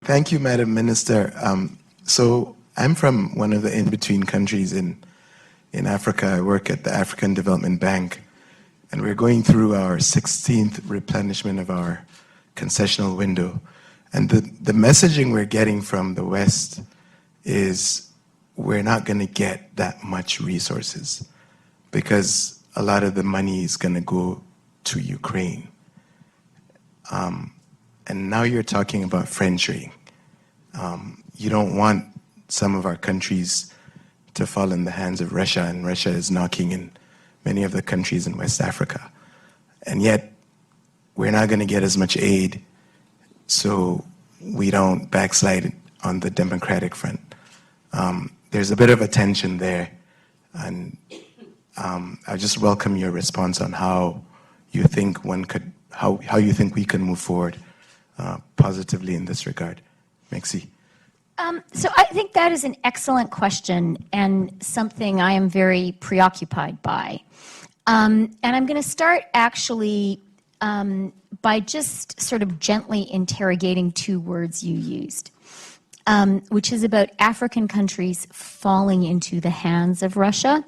Thank you, Madam Minister. So I'm from one of the in-between countries in Africa. I work at the African Development Bank, and we're going through our 16th replenishment of our concessional window. And the messaging we're getting from the West is we're not going to get that much resources because a lot of the money is going to go to Ukraine. And now you're talking about friendship. You don't want some of our countries to fall in the hands of Russia, and Russia is knocking in many of the countries in West Africa. And yet, we're not going to get as much aid, so we don't backslide on the democratic front. There's a bit of a tension there, and I just welcome your response on how you think how you think we can move forward positively in this regard. Merci. So I think that is an excellent question and something I am very preoccupied by. And I'm going to start actually by just sort of gently interrogating two words you used, which is about African countries falling into the hands of Russia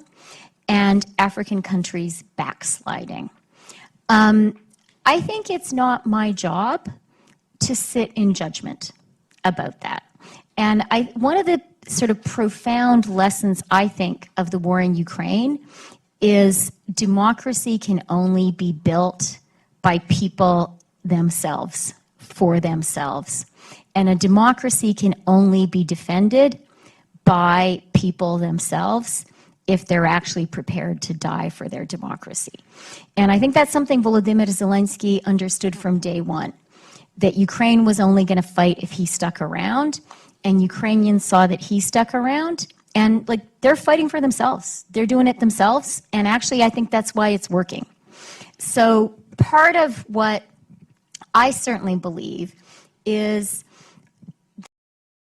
and African countries backsliding. I think it's not my job to sit in judgment about that. And one of the sort of profound lessons, I think, of the war in Ukraine is democracy can only be built by people themselves, for themselves. And a democracy can only be defended by people themselves if they're actually prepared to die for their democracy. And I think that's something Volodymyr Zelensky understood from day one, that Ukraine was only going to fight if he stuck around, and Ukrainians saw that he stuck around, and they're fighting for themselves. They're doing it themselves, and actually I think that's why it's working. So part of what I certainly believe is